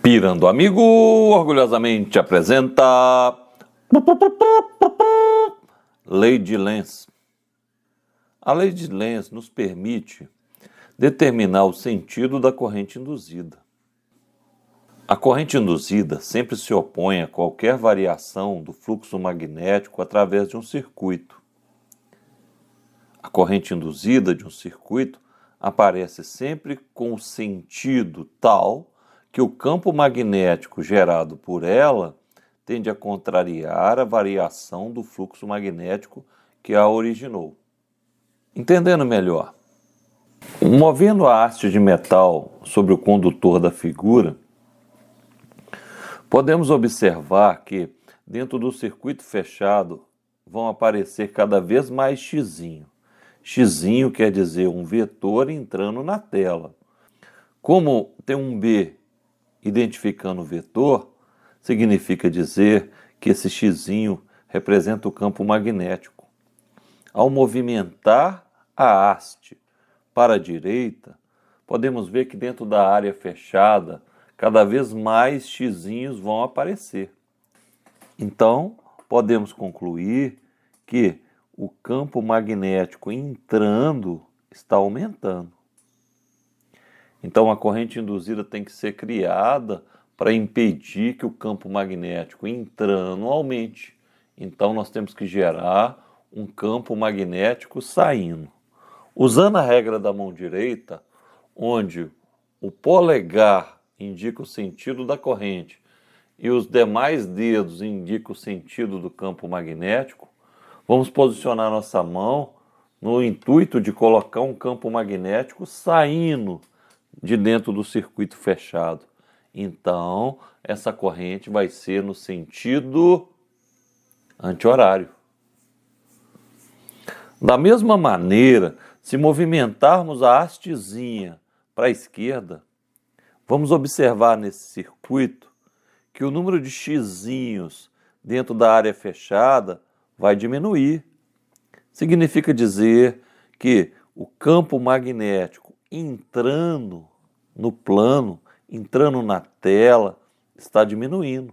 Pirando Amigo orgulhosamente apresenta Lei de Lenz. A lei de Lenz nos permite determinar o sentido da corrente induzida. A corrente induzida sempre se opõe a qualquer variação do fluxo magnético através de um circuito. A corrente induzida de um circuito aparece sempre com o sentido tal que o campo magnético gerado por ela tende a contrariar a variação do fluxo magnético que a originou. Entendendo melhor, movendo a haste de metal sobre o condutor da figura, podemos observar que, dentro do circuito fechado, vão aparecer cada vez mais xizinho. Xizinho quer dizer um vetor entrando na tela. Como tem um B identificando o vetor, significa dizer que esse xizinho representa o campo magnético. Ao movimentar a haste para a direita, podemos ver que dentro da área fechada, cada vez mais xizinhos vão aparecer. Então, podemos concluir que o campo magnético entrando está aumentando. Então, a corrente induzida tem que ser criada para impedir que o campo magnético entrando aumente. Então, nós temos que gerar um campo magnético saindo. Usando a regra da mão direita, onde o polegar indica o sentido da corrente e os demais dedos indicam o sentido do campo magnético, vamos posicionar nossa mão no intuito de colocar um campo magnético saindo de dentro do circuito fechado. Então, essa corrente vai ser no sentido anti-horário. Da mesma maneira, se movimentarmos a hastezinha para a esquerda, vamos observar nesse circuito que o número de xizinhos dentro da área fechada vai diminuir. Significa dizer que o campo magnético entrando no plano, entrando na tela, está diminuindo.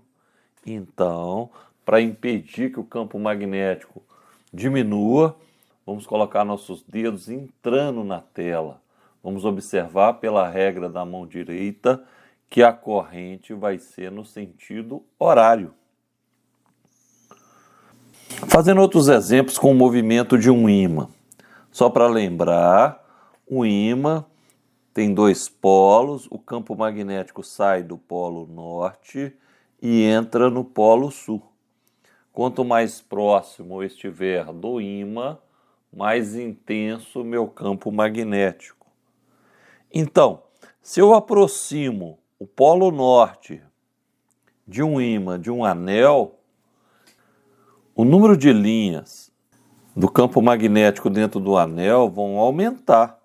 Então, para impedir que o campo magnético diminua, vamos colocar nossos dedos entrando na tela. Vamos observar pela regra da mão direita que a corrente vai ser no sentido horário. Fazendo outros exemplos com o movimento de um ímã. Só para lembrar, o ímã tem dois polos, o campo magnético sai do polo norte e entra no polo sul. Quanto mais próximo eu estiver do ímã, mais intenso o meu campo magnético. Então, se eu aproximo o polo norte de um ímã, de um anel, o número de linhas do campo magnético dentro do anel vão aumentar.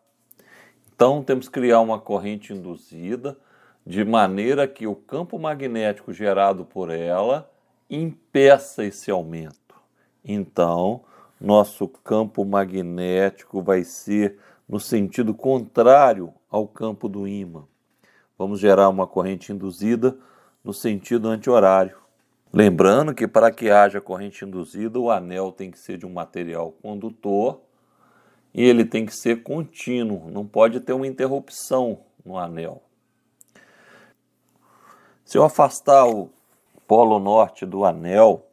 Então, temos que criar uma corrente induzida de maneira que o campo magnético gerado por ela impeça esse aumento. Então, nosso campo magnético vai ser no sentido contrário ao campo do ímã. Vamos gerar uma corrente induzida no sentido anti-horário. Lembrando que para que haja corrente induzida, o anel tem que ser de um material condutor e ele tem que ser contínuo, não pode ter uma interrupção no anel. Se eu afastar o polo norte do anel,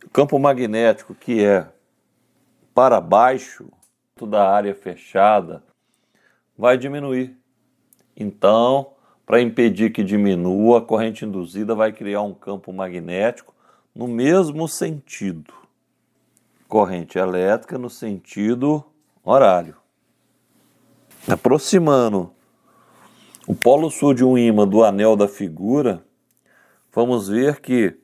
o campo magnético que é para baixo da área fechada vai diminuir. Então, para impedir que diminua, a corrente induzida vai criar um campo magnético no mesmo sentido. Corrente elétrica no sentido horário. Aproximando o polo sul de um ímã do anel da figura, vamos ver que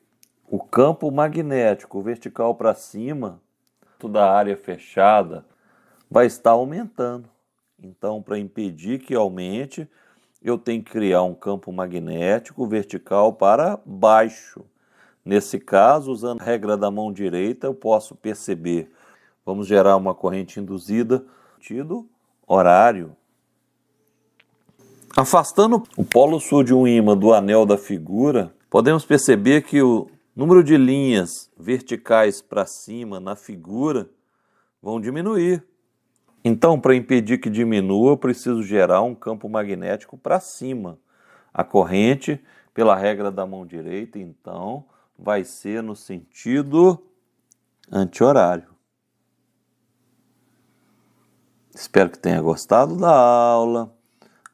o campo magnético vertical para cima da área fechada vai estar aumentando. Então, para impedir que aumente, eu tenho que criar um campo magnético vertical para baixo. Nesse caso, usando a regra da mão direita, eu posso perceber. Vamos gerar uma corrente induzida no sentido horário. Afastando o polo sul de um ímã do anel da figura, podemos perceber que o número de linhas verticais para cima na figura vão diminuir. Então, para impedir que diminua, eu preciso gerar um campo magnético para cima. A corrente, pela regra da mão direita, então, vai ser no sentido anti-horário. Espero que tenha gostado da aula.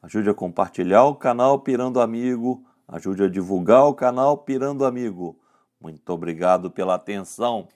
Ajude a compartilhar o canal Pirando Amigo. Ajude a divulgar o canal Pirando Amigo. Muito obrigado pela atenção.